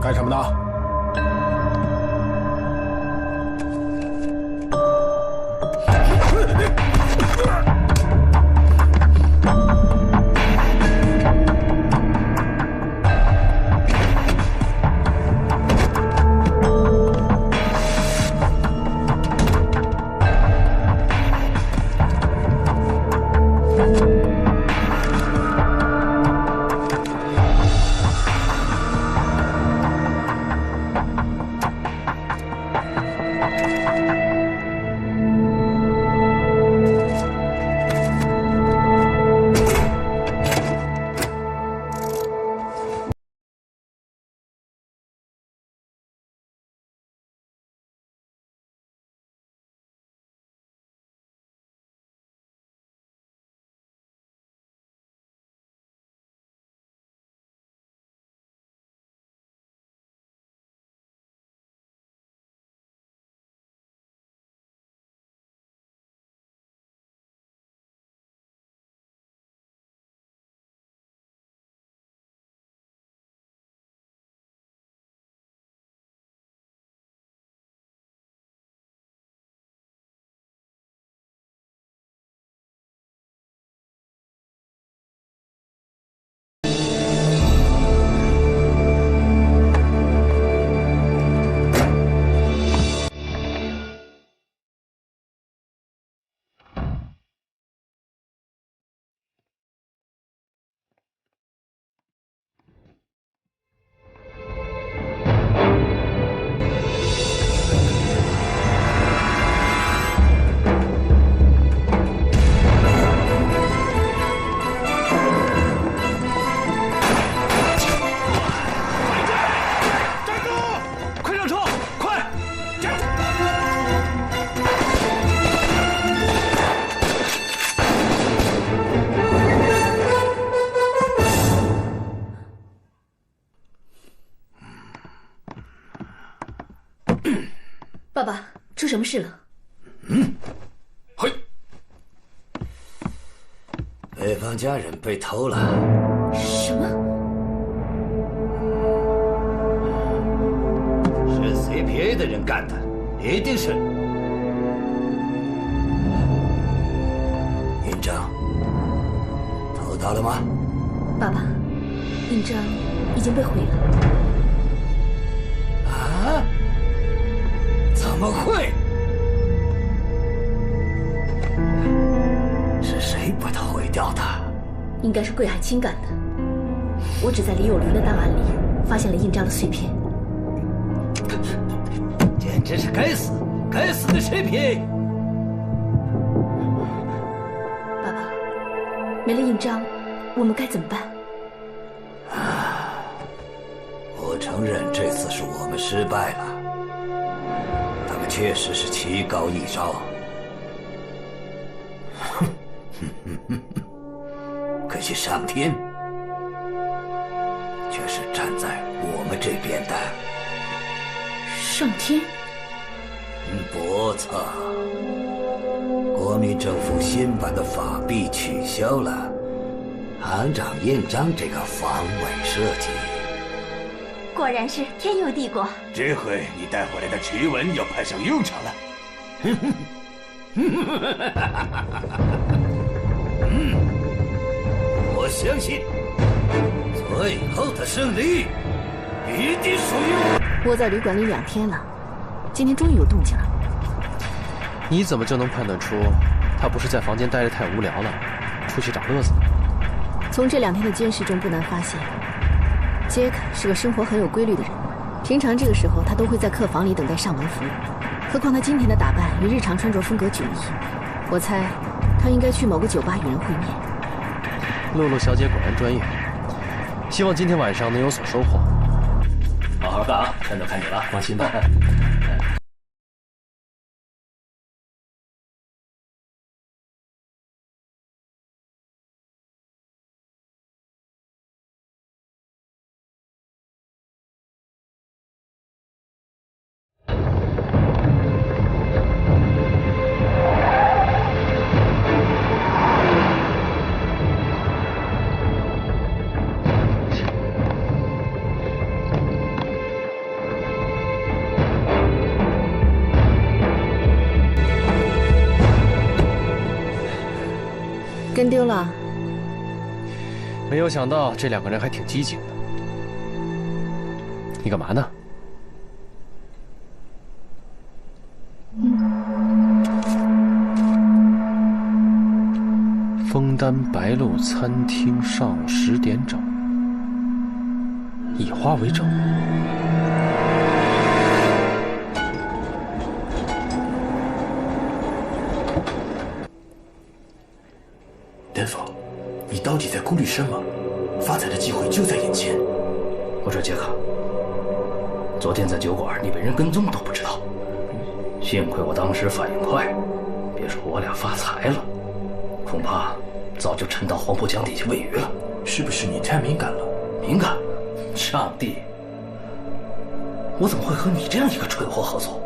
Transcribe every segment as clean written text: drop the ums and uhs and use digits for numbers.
干什么呢？爸爸，出什么事了？嘿，北方家人被偷了。什么？是 CPA 的人干的，一定是。印章偷到了吗？爸爸，印章已经被毁了。啊？怎么会？是谁把它毁掉的？应该是桂海清干的。我只在李有林的档案里发现了印章的碎片。简直是该死的 CPA！ 爸爸，没了印章，我们该怎么办？我承认这次是我们失败了。他们确实是棋高一招，可惜上天却是站在我们这边的。上天？不错，国民政府新版的法币取消了行长印章这个防伪设计。果然是天佑帝国。这回你带回来的奇闻要派上用场了。我相信最后的胜利一定属于我。窝在旅馆里2天了，今天终于有动静了。你怎么就能判断出他不是在房间待着太无聊了，出去找乐子呢？从这2天的监视中不难发现，杰克是个生活很有规律的人。平常这个时候他都会在客房里等待上门服务，何况他今天的打扮与日常穿着风格迥异。我猜他应该去某个酒吧与人会面。露露小姐果然专业，希望今天晚上能有所收获。好好干啊，全都看你了，放心吧。跟丢了。没有想到这两个人还挺机警的。你干嘛呢？枫丹白露餐厅上午10点整，以花为证。丹佛，你到底在顾虑什么？发财的机会就在眼前。我说杰克，昨天在酒馆你被人跟踪都不知道，幸亏我当时反应快，别说我俩发财了，恐怕早就沉到黄浦江底下喂鱼了。是不是你太敏感了？敏感？上帝！我怎么会和你这样一个蠢货合作？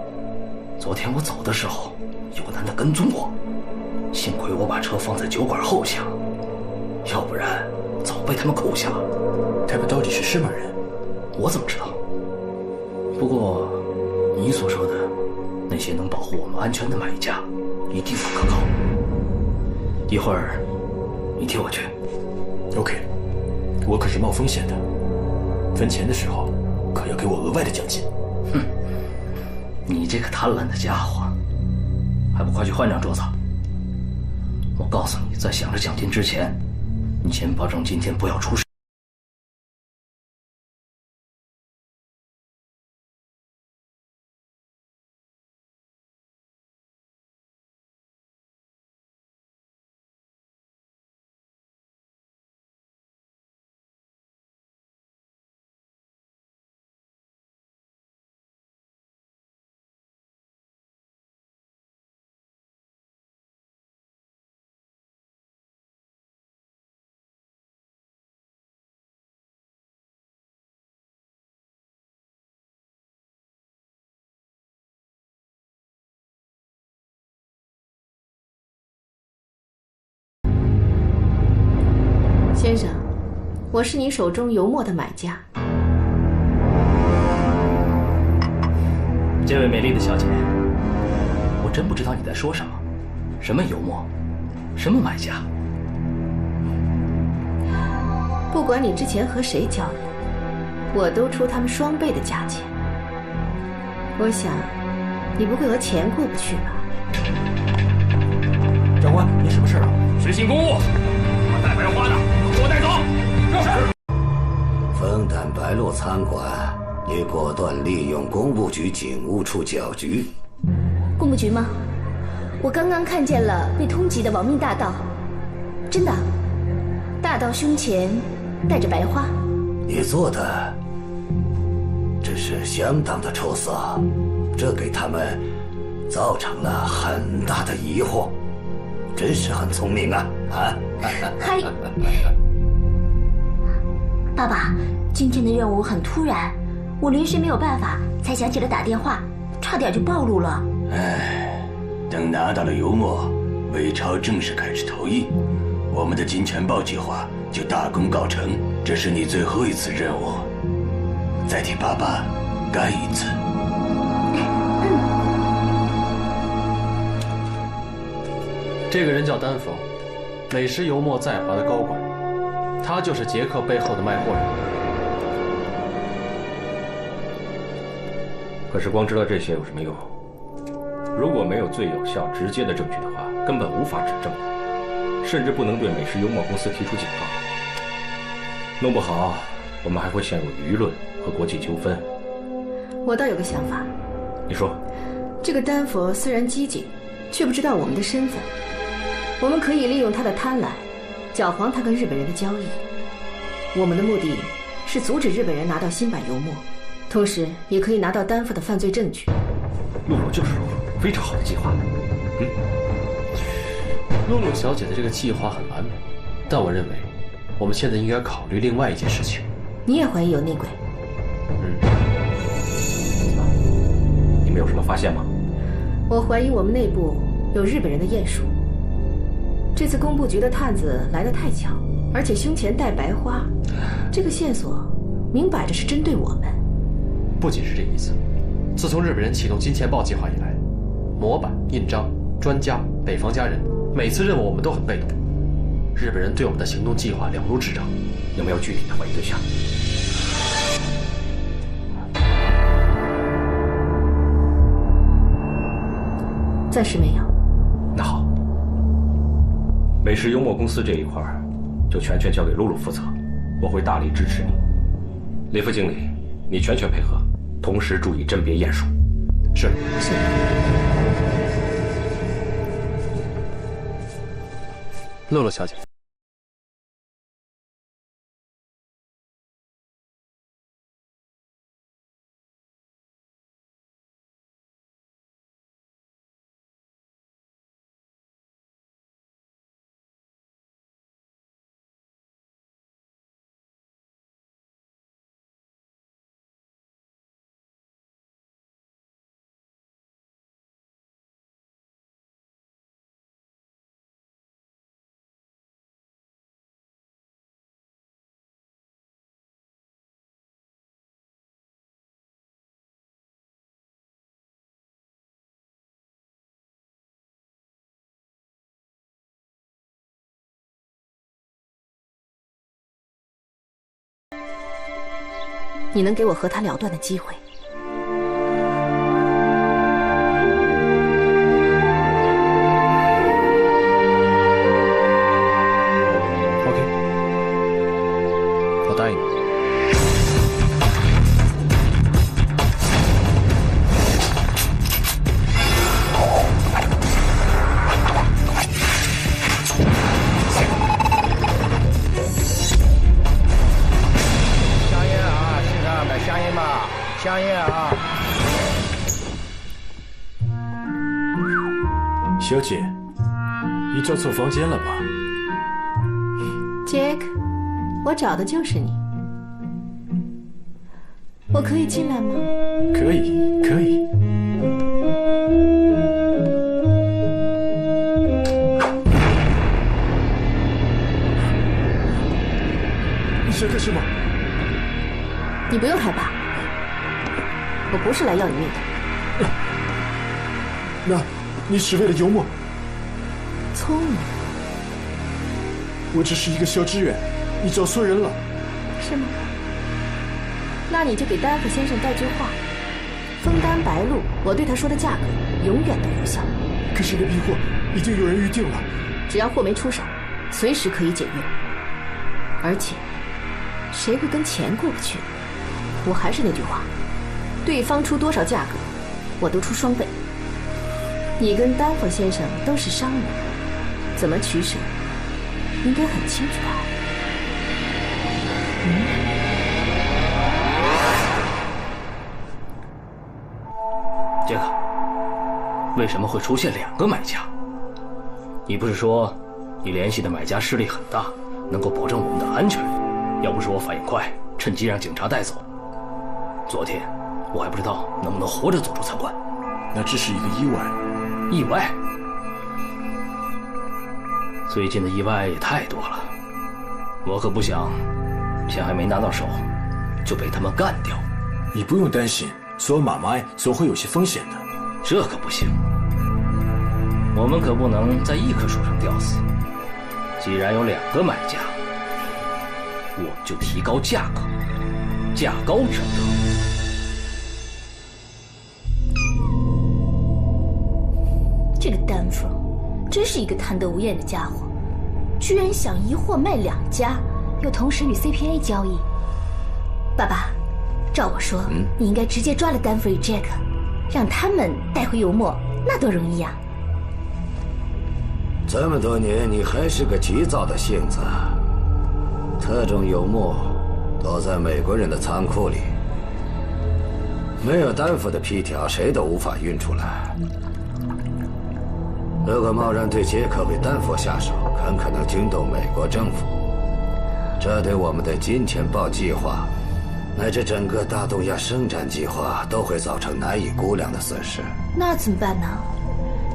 昨天我走的时候，有个男的跟踪我，幸亏我把车放在酒馆后厢，要不然早被他们扣下。他们到底是什么人？我怎么知道？不过，你所说的那些能保护我们安全的买家，一定不可靠。一会儿，你替我去。OK， 我可是冒风险的，分钱的时候可要给我额外的奖金。哼，你这个贪婪的家伙，还不快去换张桌子？我告诉你，在想着奖金之前，你先保证今天不要出事。先生，我是你手中油墨的买家。这位美丽的小姐，我真不知道你在说什么。什么油墨？什么买家？不管你之前和谁交易，我都出他们双倍的价钱。我想，你不会和钱过不去吧？长官，你什么事啊？实行公务，我带白花的，给我带走。是。枫丹白露餐馆，你果断利用工部局警务处搅局。工部局吗？我刚刚看见了被通缉的亡命大盗，真的，大盗胸前戴着白花。你做的真是相当的出色，这给他们造成了很大的疑惑，真是很聪明啊！嗨，爸爸，今天的任务很突然，我临时没有办法，才想起了打电话，差点就暴露了。唉，等拿到了油墨，伪钞正式开始投印，我们的金钱豹计划就大功告成。这是你最后一次任务，再替爸爸干一次。这个人叫丹佛，美食油墨在华的高管，他就是杰克背后的卖货人。可是光知道这些有什么用？如果没有最有效、直接的证据的话，根本无法指证，甚至不能对美食油墨公司提出警告。弄不好，我们还会陷入舆论和国际纠纷。我倒有个想法。你说，这个丹佛虽然机警，却不知道我们的身份。我们可以利用他的贪婪，搅黄他跟日本人的交易。我们的目的是阻止日本人拿到新版油墨，同时也可以拿到丹佛的犯罪证据。露露就是露露，非常好的计划。露露小姐的这个计划很完美，但我认为，我们现在应该考虑另外一件事情。你也怀疑有内鬼？你们有什么发现吗？我怀疑我们内部有日本人的鼹鼠。这次工部局的探子来得太巧，而且胸前戴白花，这个线索明摆着是针对我们。不仅是这意思，自从日本人启动金钱豹计划以来，模板、印章、专家、北方家人，每次任务我们都很被动。日本人对我们的行动计划了如指掌。有没有具体的怀疑对象？暂时没有。那好，美食幽默公司这一块就全权交给露露负责，我会大力支持你。李副经理，你全权配合，同时注意甄别验属。是。露露小姐。你能给我和他了断的机会。OK， 我答应你。香烟啊！小姐，你找错房间了吧？杰克，我找的就是你。我可以进来吗？可以，可以。你想干什么？你不用害怕。我不是来要你命的。那，你是为了幽默？聪明。我只是一个小职员，你找错人了。是吗？那你就给丹佛先生带句话：枫丹白露，我对他说的价格永远都有效。可是那批货已经有人预定了。只要货没出手，随时可以解约。而且，谁会跟钱过不去？我还是那句话。对方出多少价格，我都出双倍。你跟丹佛先生都是商人，怎么取舍，应该很清楚吧？杰克，为什么会出现2个买家？你不是说你联系的买家势力很大，能够保证我们的安全？要不是我反应快，趁机让警察带走。昨天我还不知道能不能活着走出餐馆。那只是一个意外。意外？最近的意外也太多了，我可不想钱还没拿到手就被他们干掉。你不用担心，做买卖总会有些风险的。这可不行，我们可不能在一棵树上吊死。既然有2个买家，我们就提高价格，价高者得。这个丹佛真是一个贪得无厌的家伙，居然想一货卖2家，又同时与 CPA 交易。爸爸，照我说，你应该直接抓了丹佛与 Jack， 让他们带回油墨，那多容易呀！这么多年，你还是个急躁的性子。特种油墨都在美国人的仓库里，没有丹佛的批条，谁都无法运出来。如果贸然对杰克为丹佛下手，很可能惊动美国政府，这对我们的金钱豹计划，乃至整个大东亚生产计划都会造成难以估量的损失。那怎么办呢？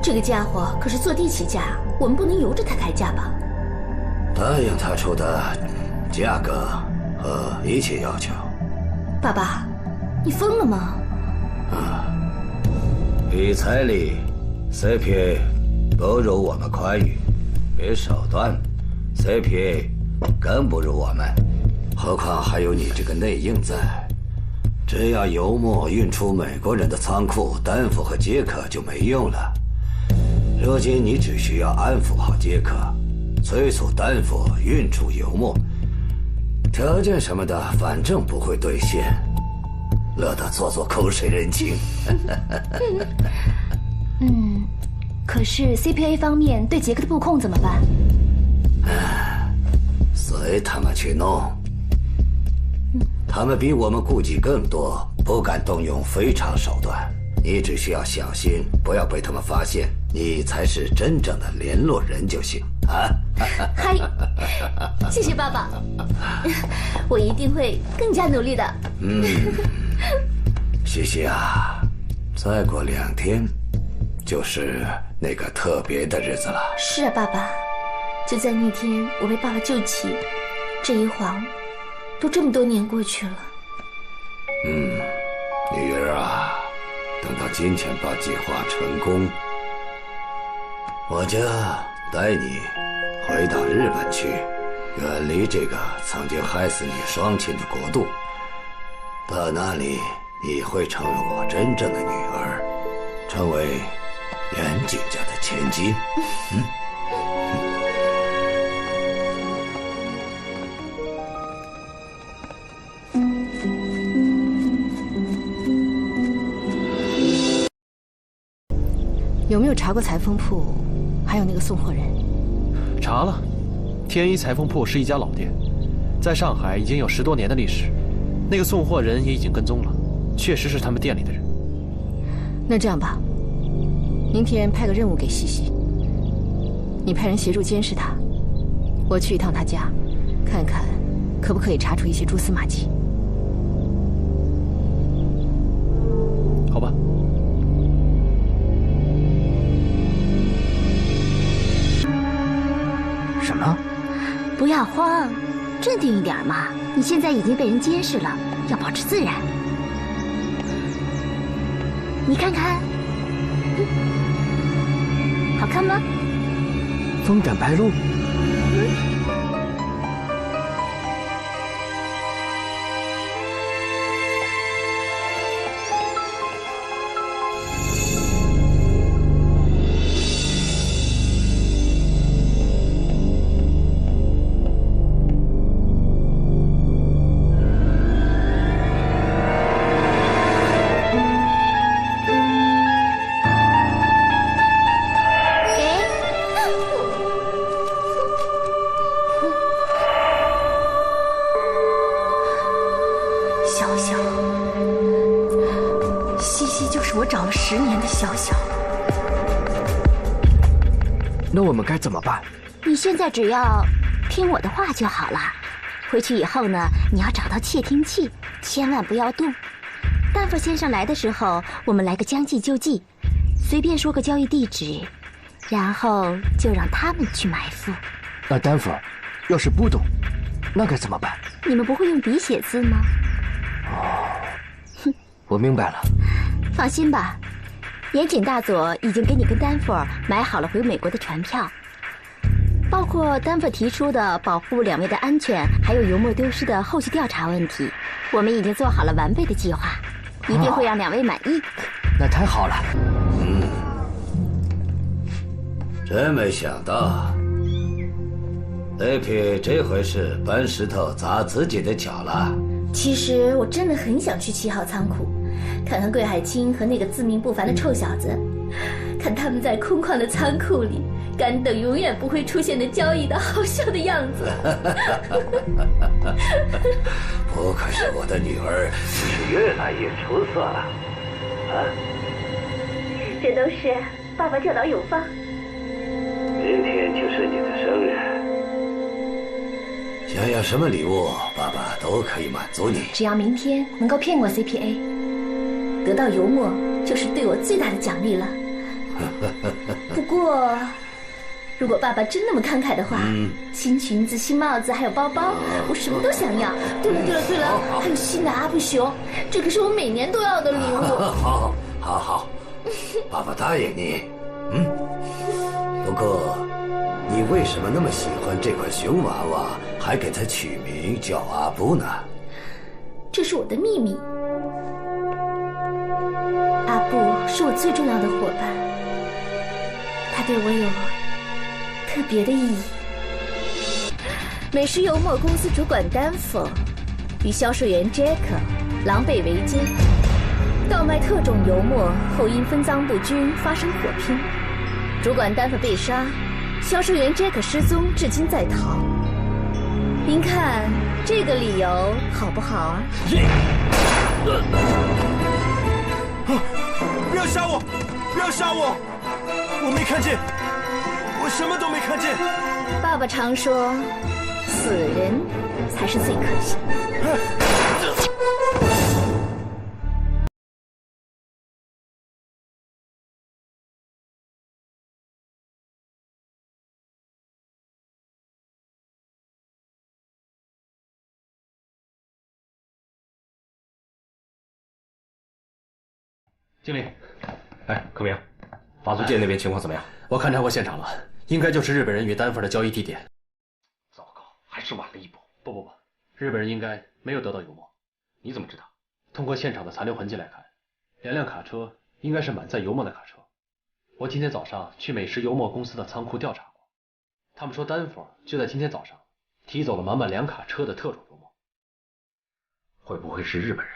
这个家伙可是坐地起价，我们不能由着他开价吧？答应他出的价格和一切要求。爸爸，你疯了吗？以财力 CPA 不如我们宽裕，比手段 CPA 更不如我们，何况还有你这个内应在。只要油墨运出美国人的仓库，丹佛和杰克就没用了。如今你只需要安抚好杰克，催促丹佛运出油墨，条件什么的反正不会兑现，乐得做做口水人情。可是 CPA 方面对杰克的布控怎么办？随他们去弄。他们比我们顾忌更多，不敢动用非常手段。你只需要小心，不要被他们发现，你才是真正的联络人就行啊！嗨，谢谢爸爸，我一定会更加努力的。西西啊，再过2天，就是那个特别的日子了。是啊，爸爸，就在那天我被爸爸救起，这一晃，都这么多年过去了。女儿啊，等到金钱豹计划成功，我就带你回到日本去，远离这个曾经害死你双亲的国度。到那里，你会成为我真正的女儿，成为严景家的千金。有没有查过裁缝铺，还有那个送货人？查了，天一裁缝铺是一家老店，在上海已经有10多年的历史。那个送货人也已经跟踪了，确实是他们店里的人。那这样吧，明天派个任务给西西，你派人协助监视他，我去一趟他家，看看可不可以查出一些蛛丝马迹。好吧。什么？不要慌，镇定一点嘛。你现在已经被人监视了，要保持自然。你看看，好看吗？风展白露。那我们该怎么办？你现在只要听我的话就好了。回去以后呢，你要找到窃听器，千万不要动。丹佛先生来的时候，我们来个将计就计，随便说个交易地址，然后就让他们去埋伏。那丹佛要是不懂，那该怎么办？你们不会用笔写字吗？哼，我明白了。放心吧。严谨大佐已经给你跟丹佛买好了回美国的船票，包括丹佛提出的保护2位的安全，还有油墨丢失的后续调查问题，我们已经做好了完备的计划，一定会让2位满意。那太好了。真没想到 ，AP 这回是搬石头砸自己的脚了。其实我真的很想去7号仓库。看看桂海清和那个自命不凡的臭小子，看他们在空旷的仓库里干等永远不会出现的交易的好笑的样子。不愧是我的女儿，是越来越出色了。这都是爸爸教导有方。明天就是你的生日，想要什么礼物，爸爸都可以满足你。只要明天能够骗过 CPA。得到油墨就是对我最大的奖励了。不过，如果爸爸真那么慷慨的话，新裙子、新帽子还有包包，我什么都想要。对了，还有新的阿布熊，这可是我每年都要的礼物。好，爸爸答应你。不过你你为什么那么喜欢这款熊娃娃，还给它取名叫阿布呢？这是我的秘密。阿布是我最重要的伙伴，他对我有特别的意义。美食油墨公司主管丹佛与销售员杰克狼狈为奸，倒卖特种油墨后因分赃不均发生火拼，主管丹佛被杀，销售员杰克失踪，至今在逃。您看这个理由好不好啊？不要杀我！不要杀我！我没看见，我什么都没看见。爸爸常说，死人才是最可惜。经理，哎，柯明，法租界那边情况怎么样？我勘察过现场了，应该就是日本人与丹佛的交易地点。糟糕，还是晚了一步。不，日本人应该没有得到油墨。你怎么知道？通过现场的残留痕迹来看，两辆卡车应该是满载油墨的卡车。我今天早上去美食油墨公司的仓库调查过，他们说丹佛就在今天早上提走了满满2卡车的特种油墨。会不会是日本人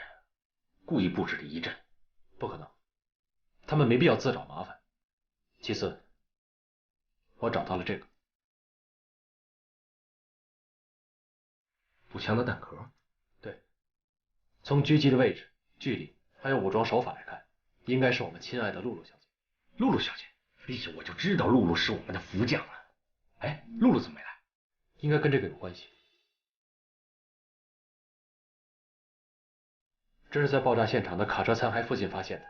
故意布置的疑阵？不可能，他们没必要自找麻烦。其次，我找到了这个步枪的弹壳。对，从狙击的位置、距离还有武装手法来看，应该是我们亲爱的露露小姐。露露小姐，哎呀，我就知道露露是我们的福将啊！哎，露露怎么没来？应该跟这个有关系。这是在爆炸现场的卡车残骸附近发现的。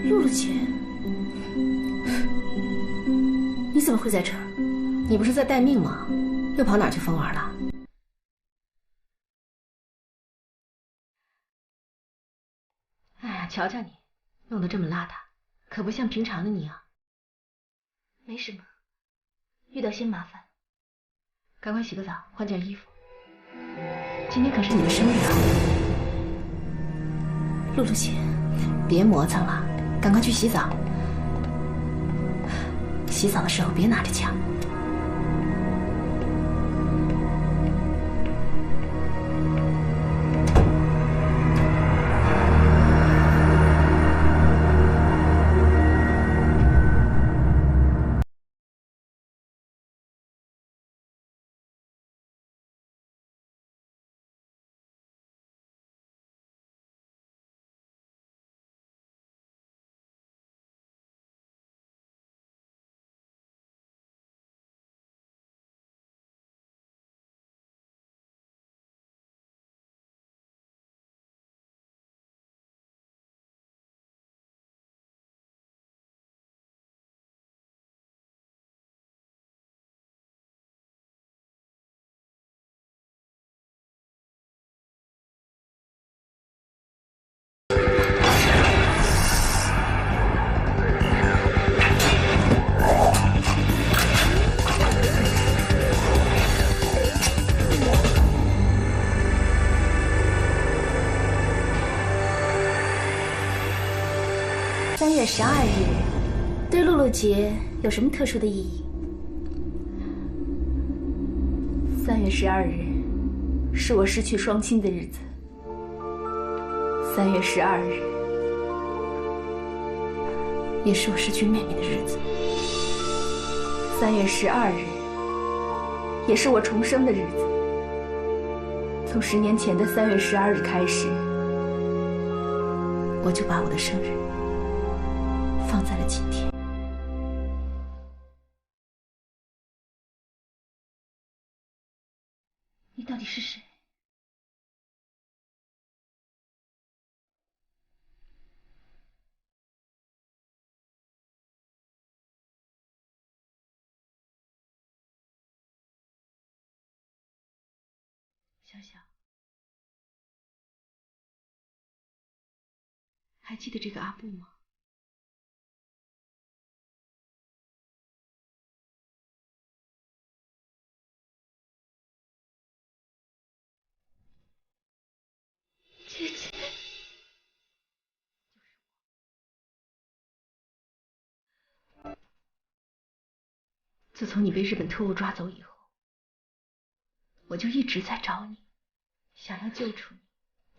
露露姐，你怎么会在这儿？你不是在待命吗？又跑哪儿去疯玩了？哎呀，瞧瞧你，弄得这么邋遢，可不像平常的你啊。没什么，遇到些麻烦。赶快洗个澡，换件衣服。今天可是你的生日啊！露露姐，别磨蹭了，赶快去洗澡。洗澡的时候别拿着枪。3月12日，对露露节有什么特殊的意义？3月12日是我失去双亲的日子。3月12日也是我失去妹妹的日子。3月12日也是我重生的日子。从10年前的3月12日开始，我就把我的生日放在了今天。你到底是谁？想想，还记得这个阿布吗？姐姐，自从你被日本特务抓走以后，我就一直在找你，想要救出你，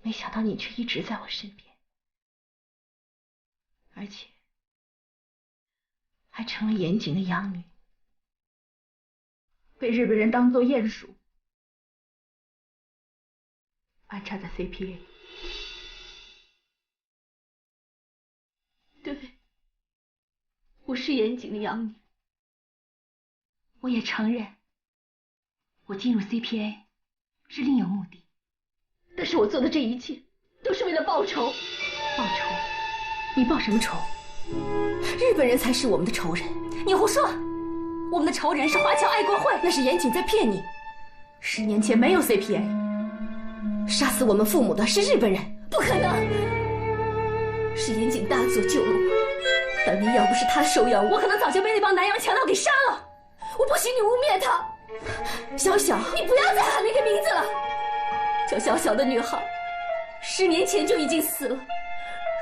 没想到你却一直在我身边，而且还成了严谨的养女，被日本人当作鼹鼠安插在 CPA。对，我是严谨的养女，我也承认，我进入 CPA 是另有目的，但是我做的这一切都是为了报仇。报仇？你报什么仇？日本人才是我们的仇人。你胡说！我们的仇人是华侨爱国会，那是严谨在骗你。10年前没有 CPA， 杀死我们父母的是日本人。不可能！是严谨大佐救了我。当年要不是他收养我，可能早就被那帮南洋强盗给杀了。我不许你污蔑他。小小，你不要再喊那个名字了。这小小的女孩，10年前就已经死了。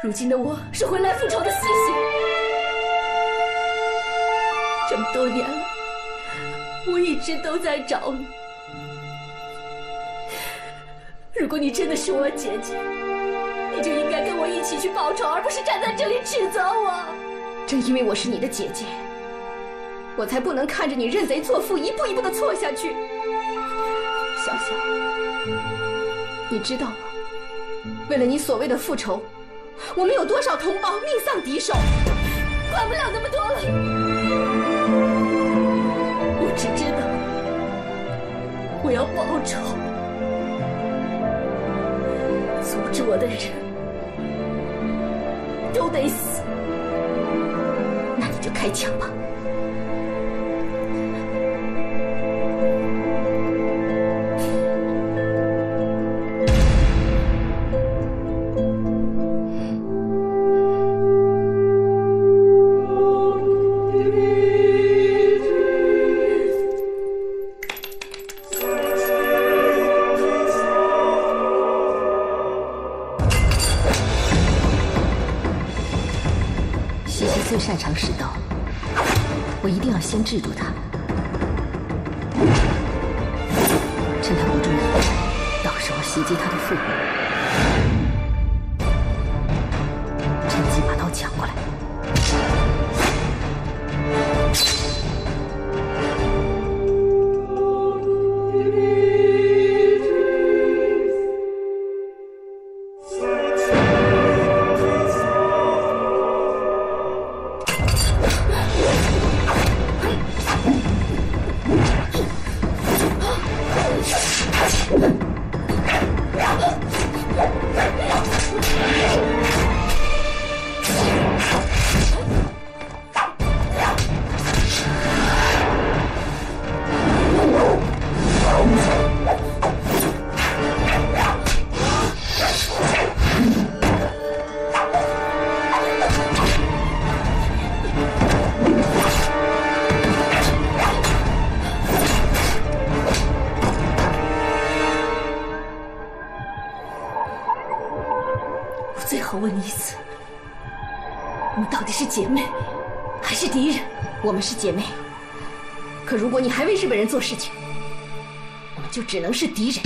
如今的我是回来复仇的西西。这么多年了，我一直都在找你。如果你真的是我姐姐，你就应该跟我一起去报仇，而不是站在这里指责我。正因为我是你的姐姐，我才不能看着你认贼作父，一步一步的错下去。小小，你知道吗？为了你所谓的复仇，我们有多少同胞命丧敌手？管不了那么多了。我只知道，我要报仇。阻止我的人都得死。那你就开枪吧。最擅长使刀，我一定要先制住他，趁他不注意，到时候袭击他的腹部，趁机把刀抢过来。最后问你一次，我们到底是姐妹还是敌人？我们是姐妹，可如果你还为日本人做事情，我们就只能是敌人。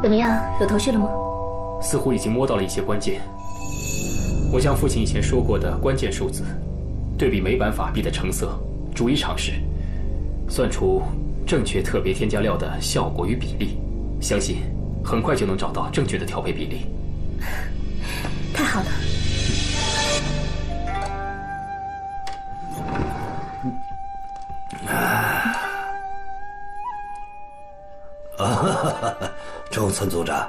怎么样，有头绪了吗？似乎已经摸到了一些关键。我将父亲以前说过的关键数字，对比美版法币的成色，逐一尝试，算出正确特别添加料的效果与比例。相信很快就能找到正确的调配比例。太好了。中村组长，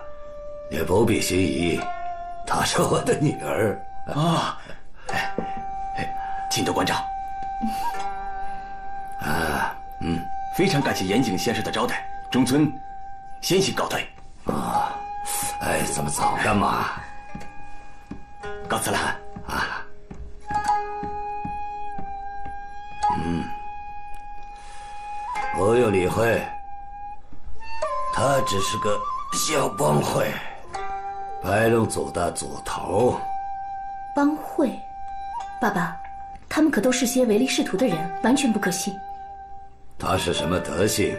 也不必心仪，她是我的女儿啊。请多关照。非常感谢岩井先生的招待，中村先行告退。这么早干嘛？告辞了啊。不用理会，他只是个小帮会，白龙组的组头。帮会？爸爸，他们可都是些唯利是图的人，完全不可信。他是什么德行，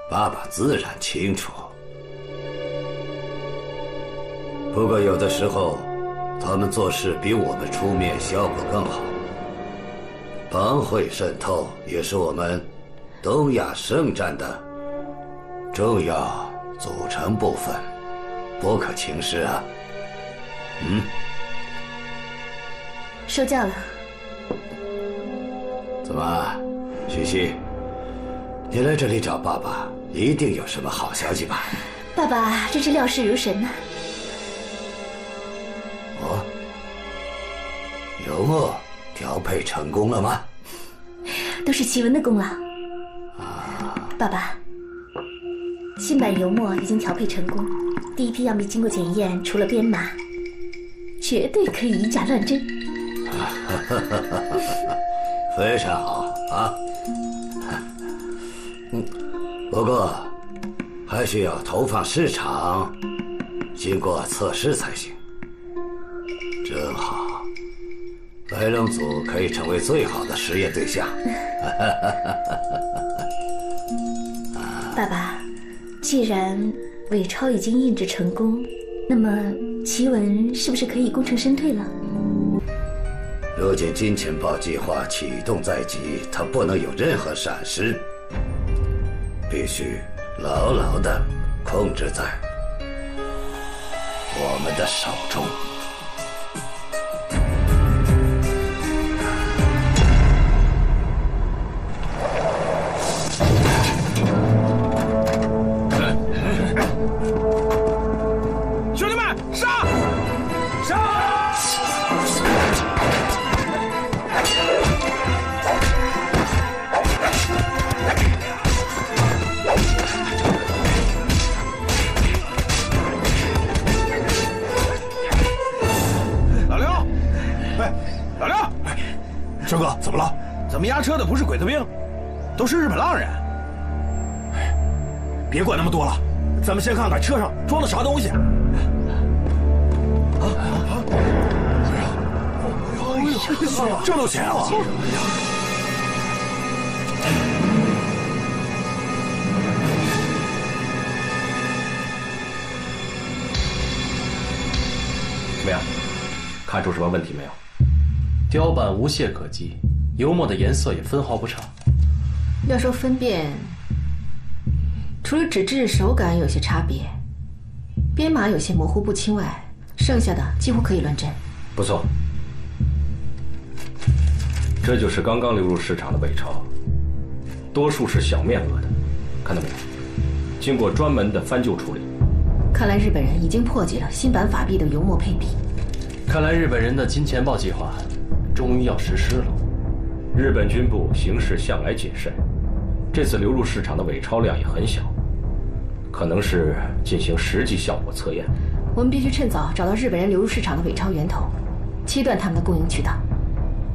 爸爸自然清楚。不过有的时候，他们做事比我们出面效果更好。帮会渗透也是我们东亚圣战的重要组成部分，不可轻视啊。受教了。怎么，徐熙，你来这里找爸爸，一定有什么好消息吧？爸爸真是料事如神呢。油墨调配成功了吗？都是奇文的功劳。爸爸，新版油墨已经调配成功，第一批药蜜经过检验，除了编码，绝对可以以假乱真。非常好啊。不过还需要投放市场，经过测试才行。正好，白龙组可以成为最好的实验对象。爸爸，既然伪钞已经印制成功，那么奇文是不是可以功成身退了？如今金钱豹计划启动在即，它不能有任何闪失，必须牢牢地控制在我们的手中。兄弟们，杀！杀！老刘，老刘，师哥，怎么了？咱们押车的不是鬼子兵，都是日本浪人。别管那么多了，咱们先看看车上装的啥东西。这么多钱啊！怎么样？看出什么问题没有？雕版无懈可击，油墨的颜色也分毫不差。要说分辨，除了纸质手感有些差别，编码有些模糊不清外，剩下的几乎可以乱真。不错，这就是刚刚流入市场的伪钞，多数是小面额的，看到没有？经过专门的翻旧处理。看来日本人已经破解了新版法币的油墨配比。看来日本人的金钱豹计划终于要实施了。日本军部行事向来谨慎，这次流入市场的伪钞量也很小，可能是进行实际效果测验。我们必须趁早找到日本人流入市场的伪钞源头，切断他们的供应渠道。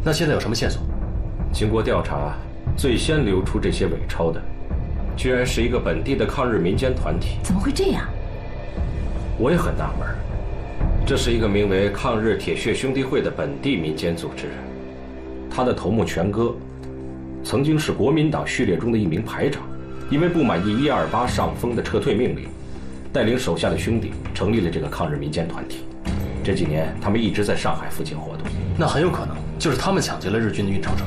那现在有什么线索？经过调查，最先流出这些伪钞的，居然是一个本地的抗日民间团体。怎么会这样？我也很纳闷，这是一个名为抗日铁血兄弟会的本地民间组织，他的头目全哥曾经是国民党序列中的一名排长，因为不满意128上峰的撤退命令，带领手下的兄弟成立了这个抗日民间团体。这几年，他们一直在上海附近活动。那很有可能就是他们抢劫了日军的运钞车。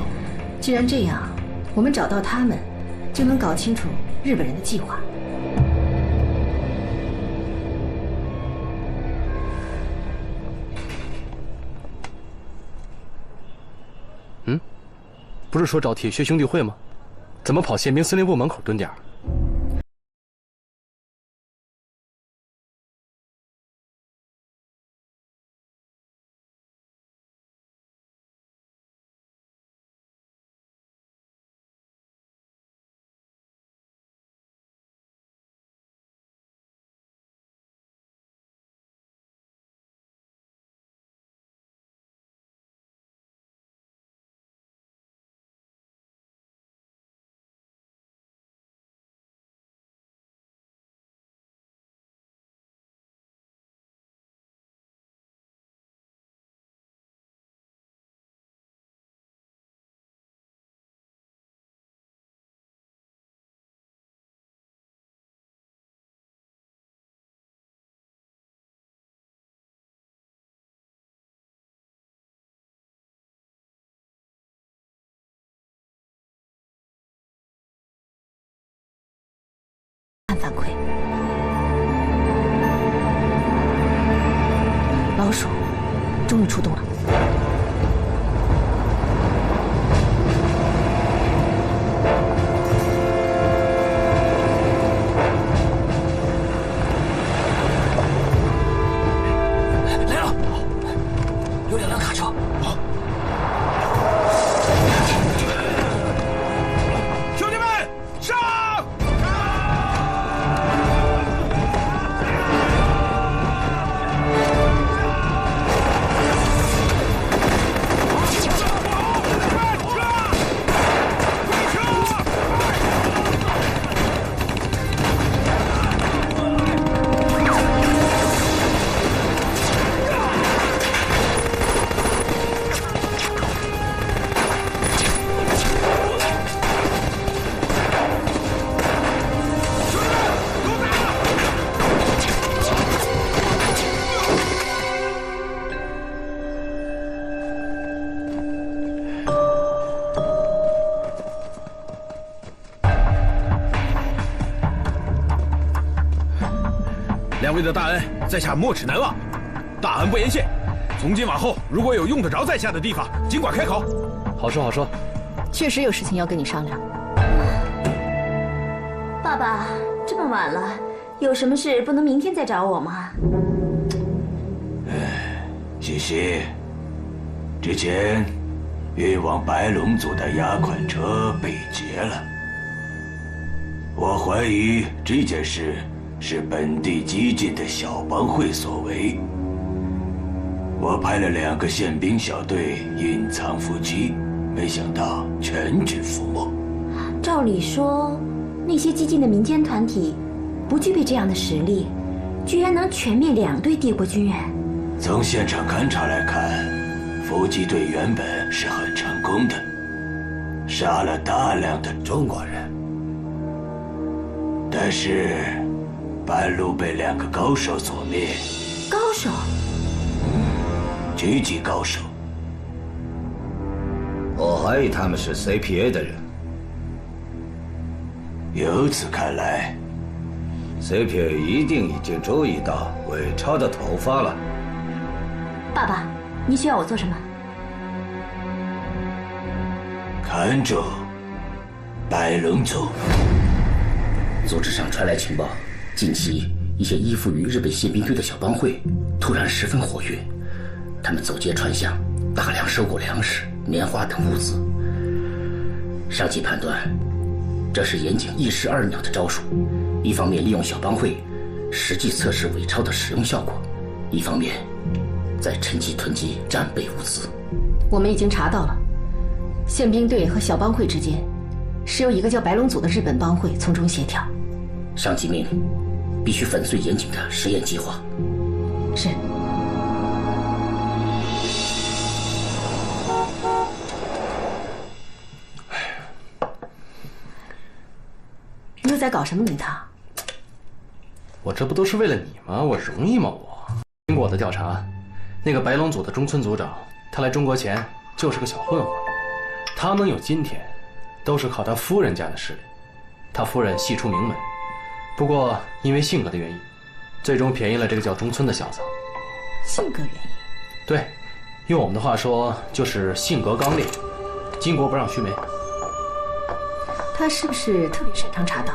既然这样，我们找到他们，就能搞清楚日本人的计划。不是说找铁血兄弟会吗？怎么跑宪兵司令部门口蹲点？反馈，老鼠终于出动了。来了，有2辆卡车。好。兄弟们，上！2位的大恩，在下没齿难忘，大恩不言谢。从今往后，如果有用得着在下的地方，尽管开口。好说好说。确实有事情要跟你商量。爸爸，这么晚了，有什么事不能明天再找我吗？西西，之前运往白龙组的押款车被劫了，我怀疑这件事是本地激进的小帮会所为。我派了2个宪兵小队隐藏伏击，没想到全军覆没。照理说，那些激进的民间团体不具备这样的实力，居然能全灭2队帝国军人。从现场勘查来看，伏击队原本是很成功的，杀了大量的中国人，但是半路被2个高手所灭。高手？狙击高手。我怀疑他们是 CPA 的人。由此看来 ，CPA 一定已经注意到韦超的头发了。爸爸，你需要我做什么？看住白龙组。组织上传来情报，近期一些依附于日本宪兵队的小帮会突然十分活跃，他们走街串巷，大量收购粮食、棉花等物资。上级判断，这是岩井一石二鸟的招数，一方面利用小帮会实际测试伪钞的使用效果，一方面再趁机囤积战备物资。我们已经查到了，宪兵队和小帮会之间是由一个叫白龙组的日本帮会从中协调。上级命令，必须粉碎岩井的实验计划。是。你又在搞什么名堂？我这不都是为了你吗？我容易吗我？经过我的调查，那个白龙组的中村组长，他来中国前就是个小混混，他能有今天，都是靠他夫人家的势力。他夫人系出名门，不过因为性格的原因，最终便宜了这个叫中村的小子。性格原因？对，用我们的话说，就是性格刚烈，巾帼不让须眉。他是不是特别擅长茶道？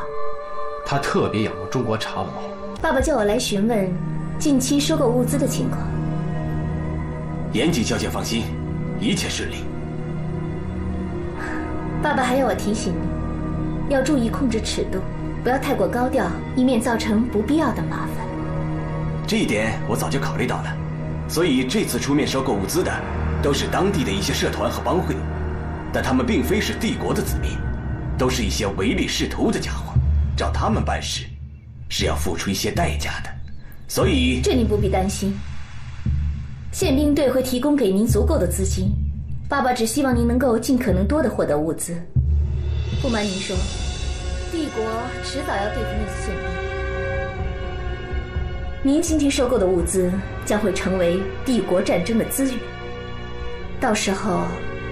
他特别仰慕中国茶文化。爸爸叫我来询问近期收购物资的情况。严谨小姐放心，一切顺利。爸爸还要我提醒你，要注意控制尺度，不要太过高调，以免造成不必要的麻烦。这一点我早就考虑到了，所以这次出面收购物资的都是当地的一些社团和帮会，但他们并非是帝国的子民，都是一些唯利是图的家伙，找他们办事是要付出一些代价的，所以这你不必担心，宪兵队会提供给您足够的资金，爸爸只希望您能够尽可能多的获得物资。不瞒您说，帝国迟早要对付那些宪兵。您今天收购的物资将会成为帝国战争的资源，到时候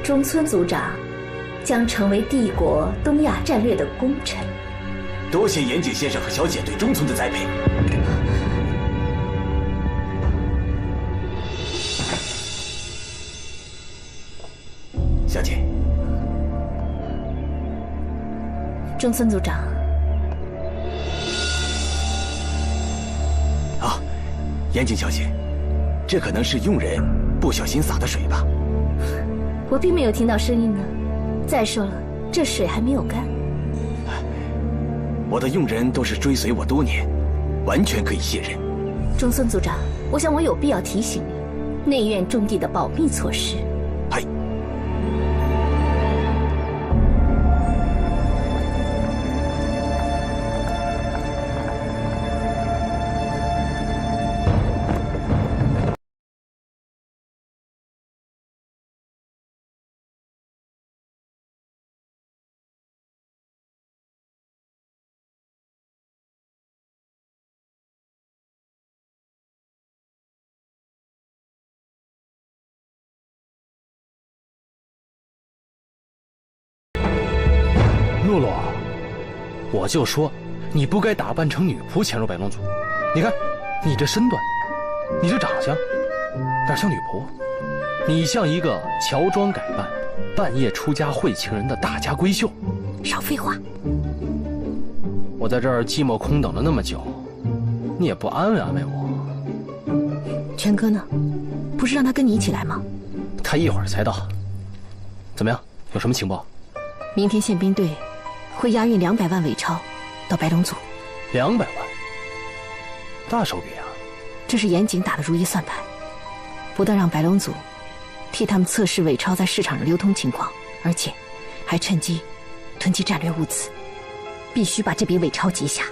中村组长将成为帝国东亚战略的功臣。多谢严谨先生和小姐对中村的栽培。小姐，中村组长。啊，严谨小姐，这可能是佣人不小心洒的水吧？我并没有听到声音呢。再说了，这水还没有干。我的佣人都是追随我多年，完全可以信任。中村组长，我想我有必要提醒你，内院种地的保密措施。嗨。洛洛，我就说，你不该打扮成女仆潜入白龙组。你看，你这身段，你这长相，哪像女仆？你像一个乔装改扮、半夜出家会情人的大家闺秀。少废话！我在这儿寂寞空等了那么久，你也不安慰安慰我。全哥呢？不是让他跟你一起来吗？他一会儿才到。怎么样？有什么情报？明天宪兵队会押运200万伪钞到白龙组。200万，大手笔啊！这是严谨打的如意算盘，不但让白龙组替他们测试伪钞在市场上流通情况，而且还趁机囤积战略物资，必须把这笔伪钞截下。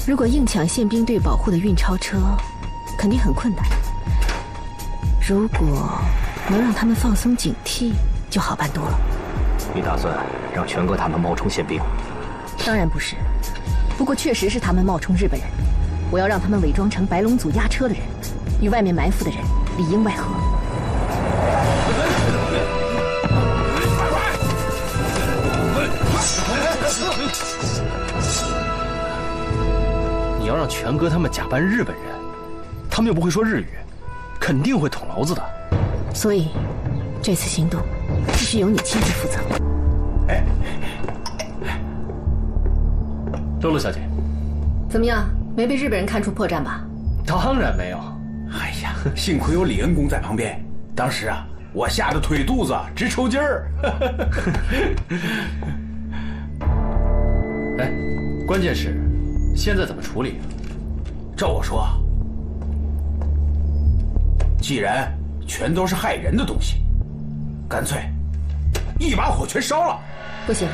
如果硬抢宪兵队保护的运钞车，肯定很困难。如果能让他们放松警惕，就好办多了。你打算让全哥他们冒充宪兵？当然不是，不过确实是他们冒充日本人。我要让他们伪装成白龙组押车的人，与外面埋伏的人里应外合。你要让全哥他们假扮日本人，他们又不会说日语，肯定会捅娄子的。所以，这次行动必须由你亲自负责。露露小姐，怎么样？没被日本人看出破绽吧？当然没有。哎呀，幸亏有李恩公在旁边，当时啊，我吓得腿肚子直抽筋儿。哎，关键是现在怎么处理？照我说，既然全都是害人的东西，干脆一把火全烧了。不行，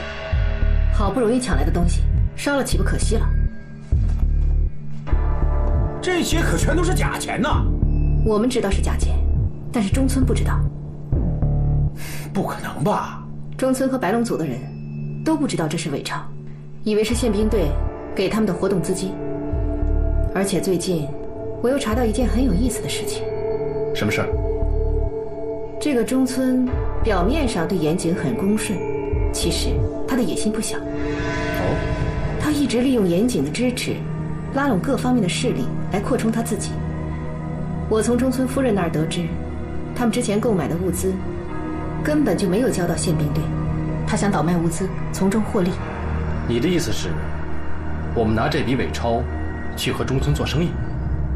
好不容易抢来的东西，烧了岂不可惜了？这些可全都是假钱呐！我们知道是假钱，但是中村不知道。不可能吧？中村和白龙组的人都不知道这是伪钞，以为是宪兵队给他们的活动资金。而且最近，我又查到一件很有意思的事情。什么事儿？这个中村表面上对岩井很恭顺，其实他的野心不小。哦，他一直利用岩井的支持，拉拢各方面的势力来扩充他自己。我从中村夫人那儿得知，他们之前购买的物资根本就没有交到宪兵队，他想倒卖物资，从中获利。你的意思是，我们拿这笔伪钞去和中村做生意？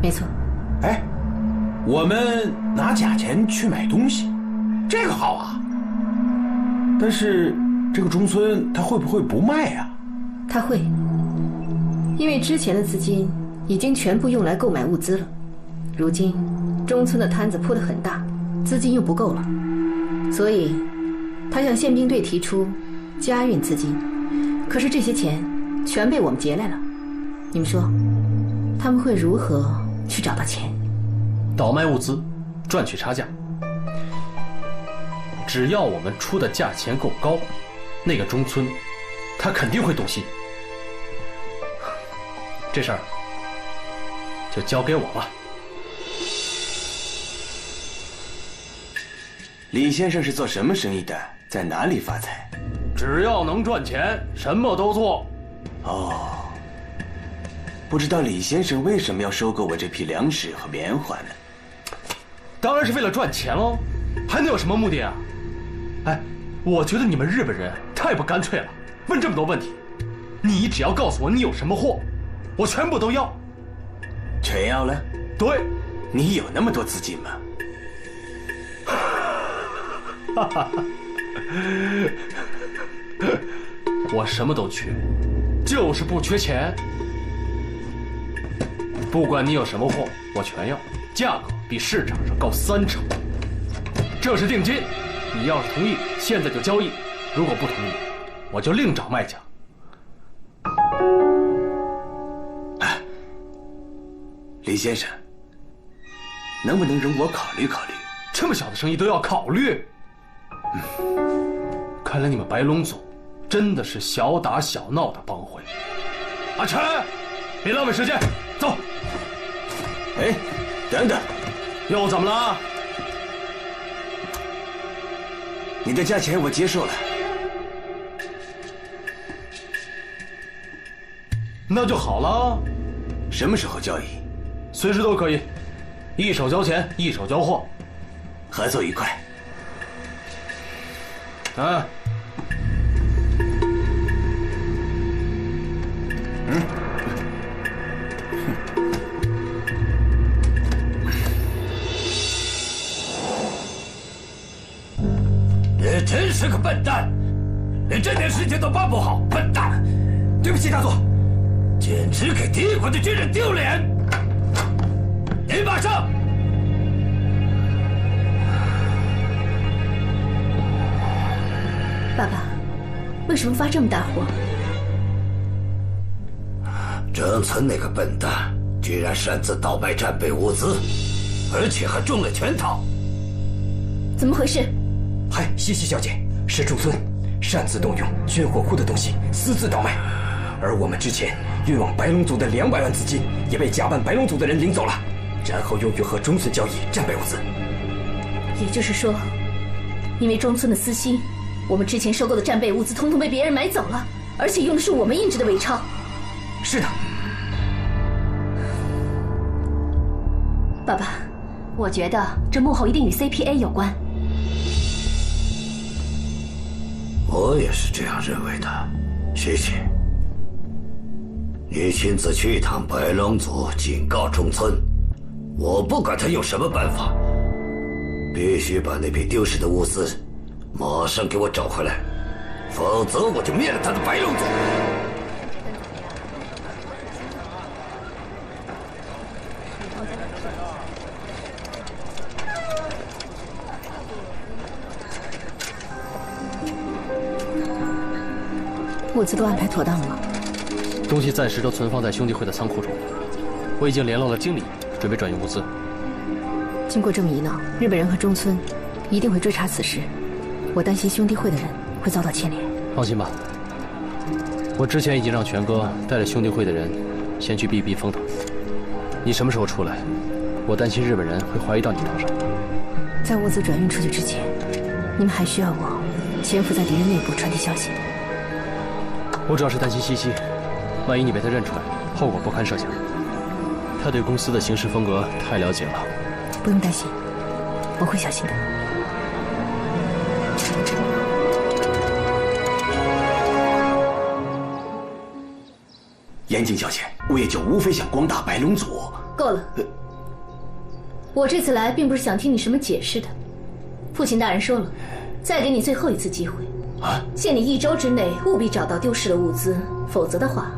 没错。哎，我们拿假钱去买东西，这个好啊。但是这个中村他会不会不卖啊？他会，因为之前的资金已经全部用来购买物资了。如今中村的摊子铺得很大，资金又不够了，所以他向宪兵队提出加运资金。可是这些钱全被我们劫来了，你们说他们会如何去找到钱？倒卖物资，赚取差价。只要我们出的价钱够高，那个中村他肯定会动心。这事儿就交给我了。李先生是做什么生意的？在哪里发财？只要能赚钱，什么都做。哦，不知道李先生为什么要收购我这批粮食和棉花呢？当然是为了赚钱喽，还能有什么目的啊？哎，我觉得你们日本人太不干脆了，问这么多问题。你只要告诉我你有什么货，我全部都要。全要了？对。你有那么多资金吗？哈哈，我什么都缺，就是不缺钱。不管你有什么货，我全要，价格比市场上高30%。这是定金，你要是同意，现在就交易；如果不同意，我就另找卖家。李先生，能不能容我考虑考虑？这么小的生意都要考虑？看来你们白龙组真的是小打小闹的帮会。阿晨，别浪费时间，走。哎，等等，又怎么了？你的价钱我接受了。那就好了。什么时候交易？随时都可以，一手交钱，一手交货。合作愉快。啊。你真是个笨蛋，连这点事情都办不好，笨蛋！对不起，大佐，简直给敌国的军人丢脸！你马上！爸爸，为什么发这么大火？中村那个笨蛋居然擅自倒卖战备物资，而且还中了圈套。怎么回事？嗨，西西小姐，是中村擅自动用军火库的东西私自倒卖，而我们之前运往白龙组的200万资金也被假扮白龙组的人领走了，然后用于和中村交易战备物资。也就是说，因为中村的私心，我们之前收购的战备物资统统被别人买走了，而且用的是我们印制的伪钞。是的。爸爸，我觉得这幕后一定与 CPA 有关。我也是这样认为的，西西。你亲自去一趟白龙组，警告中村，我不管他用什么办法，必须把那批丢失的物资马上给我找回来，否则我就灭了他的白龙组。物资都安排妥当了吗？东西暂时都存放在兄弟会的仓库中，我已经联络了经理，准备转运物资。经过这么一闹，日本人和中村一定会追查此事，我担心兄弟会的人会遭到牵连。放心吧，我之前已经让全哥带着兄弟会的人先去避避风头。你什么时候出来？我担心日本人会怀疑到你头上。在物资转运出去之前，你们还需要我潜伏在敌人内部传递消息。我主要是担心西西，万一你被他认出来，后果不堪设想。他对公司的行事风格太了解了。不用担心，我会小心的。严谨小姐，我也就无非想光大白龙组。够了。我这次来并不是想听你什么解释的。父亲大人说了，再给你最后一次机会。限你1周之内务必找到丢失的物资，否则的话，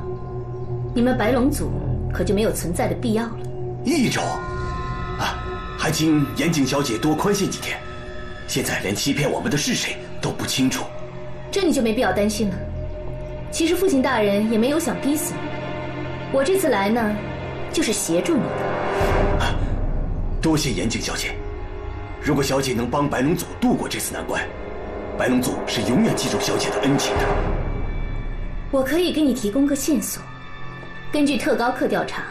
你们白龙组可就没有存在的必要了。1周？还请严谨小姐多宽限几天。现在连欺骗我们的是谁都不清楚。这你就没必要担心了。其实父亲大人也没有想逼死你，我这次来呢，就是协助你的。多谢严谨小姐。如果小姐能帮白龙组度过这次难关，白龙组是永远记住小姐的恩情的。我可以给你提供个线索。根据特高课调查，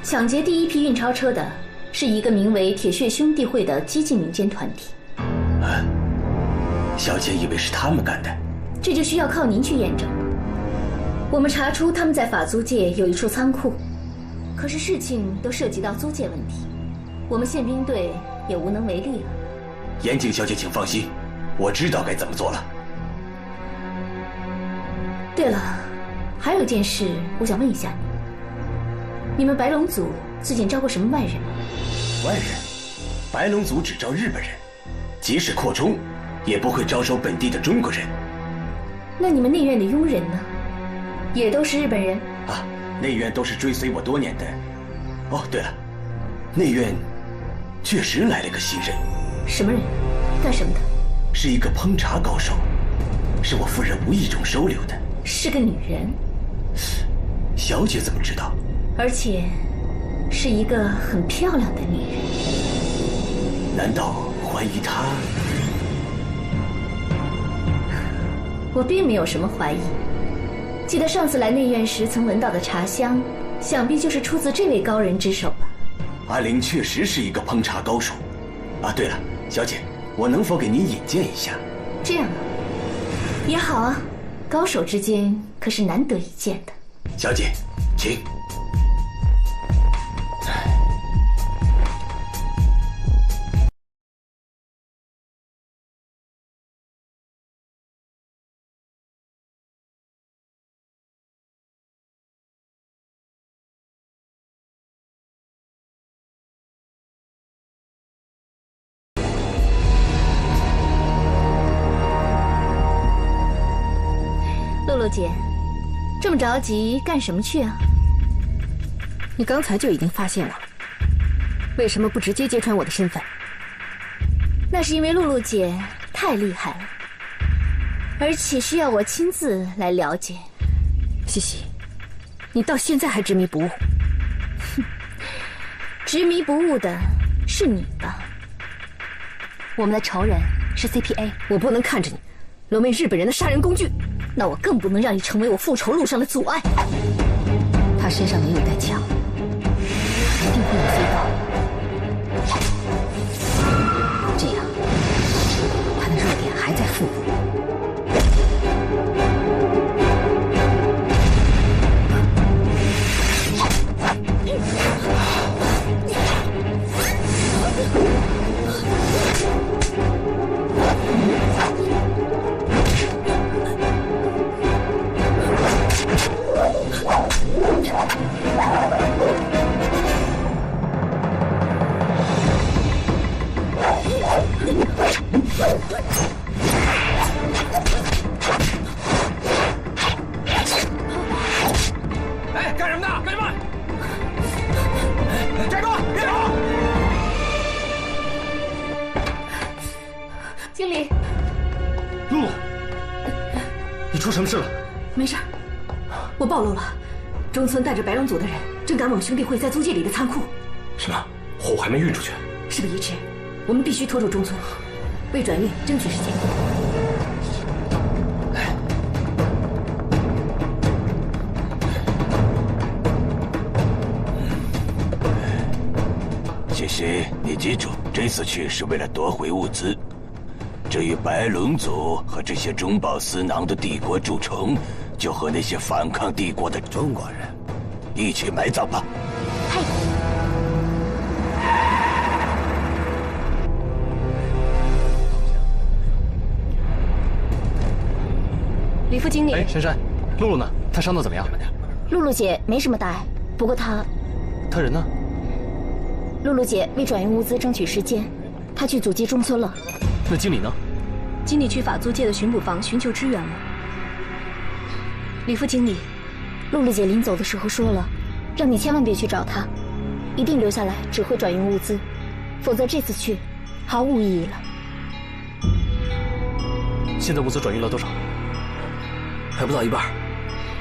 抢劫第1批运钞车的是一个名为铁血兄弟会的激进民间团体。小姐以为是他们干的？这就需要靠您去验证了。我们查出他们在法租界有一处仓库，可是事情都涉及到租界问题，我们宪兵队也无能为力了。严谨小姐请放心，我知道该怎么做了。对了，还有一件事我想问一下你们白龙组最近招过什么外人吗？外人？白龙组只招日本人，即使扩充也不会招收本地的中国人。那你们内院的佣人呢？也都是日本人？内院都是追随我多年的。哦，对了，内院确实来了个新人。什么人？干什么的？是一个烹茶高手，是我夫人无意中收留的。是个女人？小姐怎么知道？而且是一个很漂亮的女人。难道怀疑她？我并没有什么怀疑。记得上次来内院时曾闻到的茶香，想必就是出自这位高人之手吧。阿玲确实是一个烹茶高手。对了，小姐，我能否给您引荐一下？这样啊，也好啊，高手之间可是难得一见的。小姐，请。露露姐，这么着急干什么去啊？你刚才就已经发现了，为什么不直接揭穿我的身份？那是因为露露姐太厉害了，而且需要我亲自来了解。西西，你到现在还执迷不悟。哼，执迷不悟的是你吧？我们的仇人是 CPA， 我不能看着你沦为日本人的杀人工具。那我更不能让你成为我复仇路上的阻碍。他身上没有带枪，一定会有飞刀，这样他的弱点还在腹部。干什么呢？干什么？站住！别跑！经理，露露，你出什么事了？没事，我暴露了。中村带着白龙组的人正赶往兄弟会在租界里的仓库。什么？货还没运出去？事不宜迟，我们必须拖住中村，为转运争取时间。其实你记住，这次去是为了夺回物资。至于白龙族和这些中饱私囊的帝国蛀虫，就和那些反抗帝国的中国人一起埋葬吧。李副经理，哎，珊珊，露露呢？她伤得怎么样？露露姐没什么大碍，不过她人呢？露露姐为转运物资争取时间，她去阻击中村了。那经理呢？经理去法租界的巡捕房寻求支援了。李副经理，露露姐临走的时候说了，让你千万别去找她，一定留下来指挥转运物资，否则这次去毫无意义了。现在物资转运了多少？还不到一半。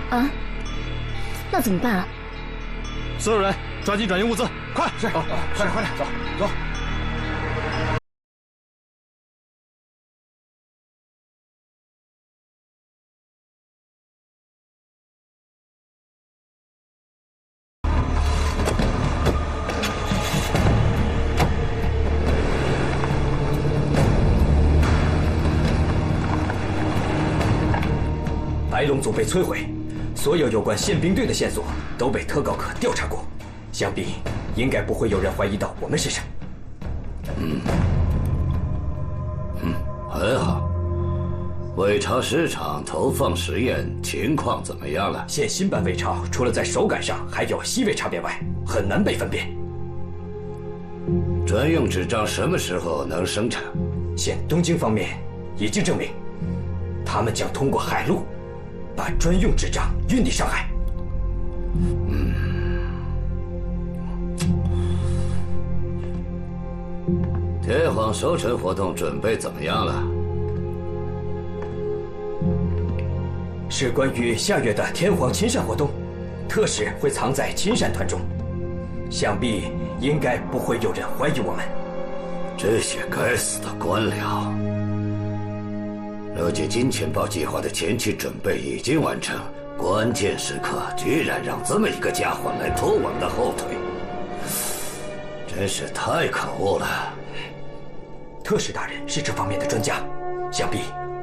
啊？那怎么办啊？所有人抓紧转运物资，快！是，快点，走走。白龙族被摧毁，所有有关宪兵队的线索都被特高课调查过，想必应该不会有人怀疑到我们身上。很好。伪钞市场投放实验情况怎么样了？现新版伪钞除了在手感上还有细微差别外，很难被分辨。专用纸张什么时候能生产？现东京方面已经证明，他们将通过海路把专用纸张运抵上海。天皇收成活动准备怎么样了？是关于下月的天皇亲善活动，特使会藏在亲善团中，想必应该不会有人怀疑我们。这些该死的官僚！了解金钱豹计划的前期准备已经完成，关键时刻居然让这么一个家伙来拖我们的后腿，真是太可恶了。特使大人是这方面的专家，想必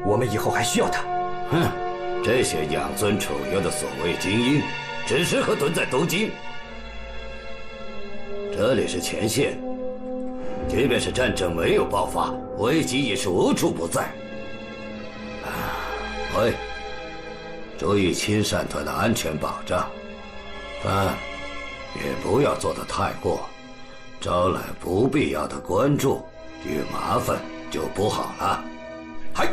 我们以后还需要他。哼，这些养尊处优的所谓精英，只适合蹲在东京。这里是前线，即便是战争没有爆发，危机也是无处不在。喂，注意亲善团的安全保障，但也不要做得太过，招来不必要的关注与麻烦就不好了。嗨。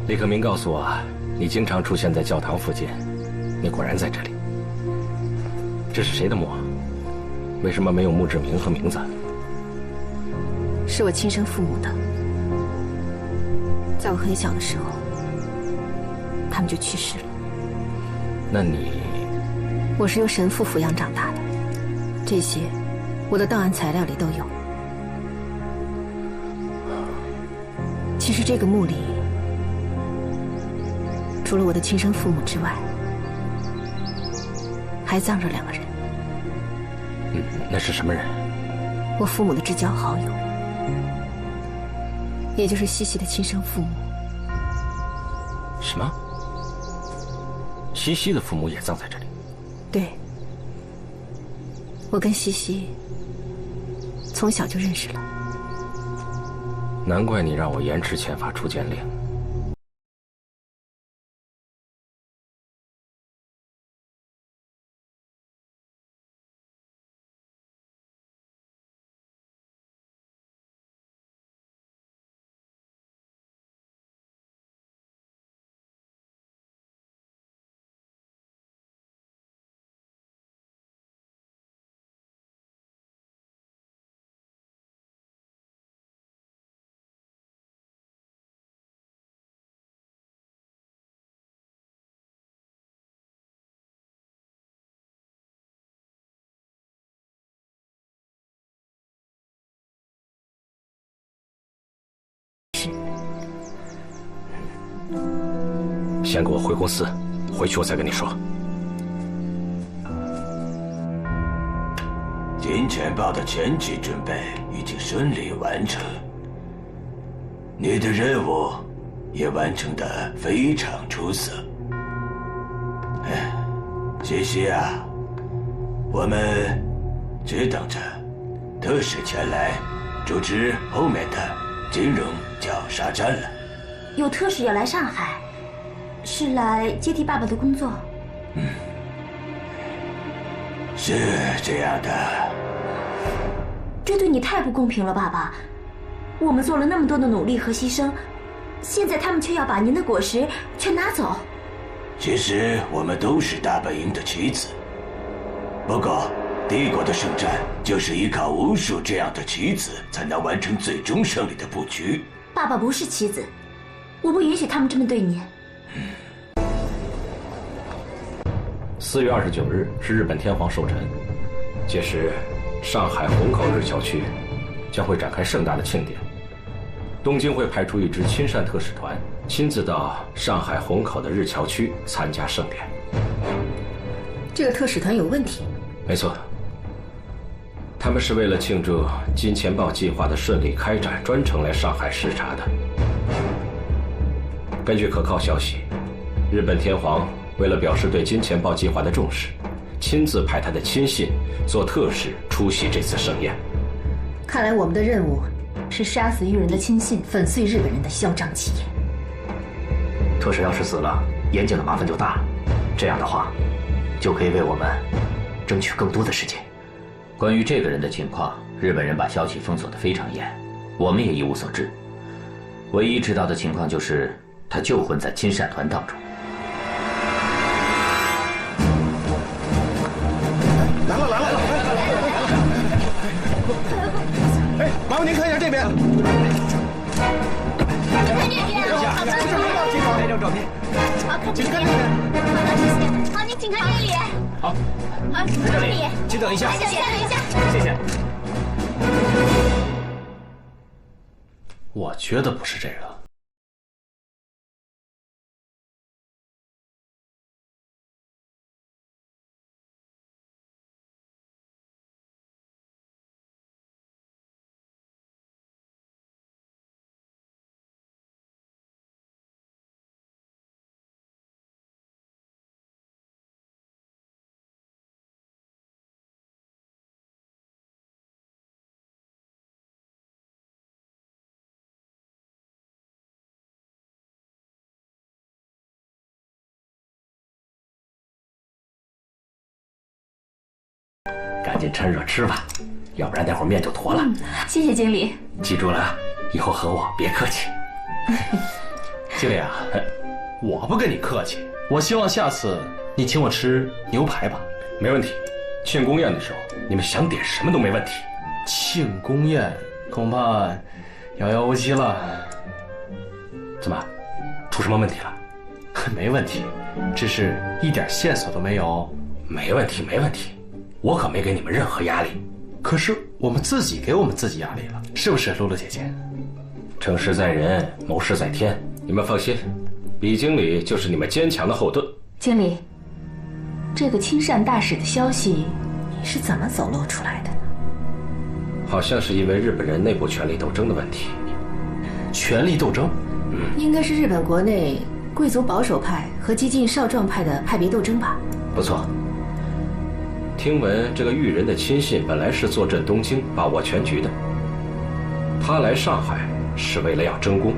李克明告诉我，你经常出现在教堂附近，你果然在这里。这是谁的墓？为什么没有墓志铭和名字？是我亲生父母的。在我很小的时候，他们就去世了。那你……我是由神父抚养长大的，这些我的档案材料里都有。其实这个墓里，除了我的亲生父母之外，还葬着2个人。那是什么人？我父母的至交好友，也就是西西的亲生父母。什么？西西的父母也葬在这里？对，我跟西西从小就认识了。难怪你让我延迟签发出监令。先给我回公司，回去我再跟你说。金钱豹的前期准备已经顺利完成，你的任务也完成得非常出色。谢谢啊，我们只等着特使前来主持后面的金融绞杀战了。有特使要来上海，是来接替爸爸的工作？是这样的。这对你太不公平了，爸爸。我们做了那么多的努力和牺牲，现在他们却要把您的果实全拿走。其实我们都是大本营的棋子，不过帝国的圣战就是依靠无数这样的棋子才能完成最终胜利的布局。爸爸不是棋子，我不允许他们这么对您。4月29日是日本天皇寿辰，届时上海虹口日侨区将会展开盛大的庆典。东京会派出一支亲善特使团，亲自到上海虹口的日侨区参加盛典。这个特使团有问题？没错，他们是为了庆祝金钱豹计划的顺利开展，专程来上海视察的。根据可靠消息，日本天皇为了表示对金钱豹计划的重视，亲自派他的亲信做特使出席这次盛宴。看来我们的任务是杀死裕仁的亲信，粉碎日本人的嚣张气焰。特使要是死了，边境的麻烦就大了。这样的话，就可以为我们争取更多的时间。关于这个人的情况，日本人把消息封锁得非常严，我们也一无所知。唯一知道的情况就是他就混在亲善团当中。来了！哎，麻烦您看一下这边。看这边，好，拍张照片。好，看这边。请看这边。好，谢谢。好，您请看这里。好，好，这里。请等一下。等一下。谢谢。我觉得不是这个。赶紧趁热吃吧，要不然待会儿面就坨了。谢谢经理。记住了，以后和我别客气。经理啊，我不跟你客气，我希望下次你请我吃牛排吧。没问题，庆功宴的时候你们想点什么都没问题。庆功宴恐怕遥遥无期了。怎么，出什么问题了？没问题，只是一点线索都没有。没问题，我可没给你们任何压力。可是我们自己给我们自己压力了，是不是，露露姐姐？成事在人，谋事在天。你们放心，李经理就是你们坚强的后盾。经理，这个亲善大使的消息，你是怎么走漏出来的呢？好像是因为日本人内部权力斗争的问题。权力斗争？应该是日本国内贵族保守派和激进少壮派的派别斗争吧。不错。听闻这个裕仁的亲信本来是坐镇东京，把握全局的。他来上海是为了要争功。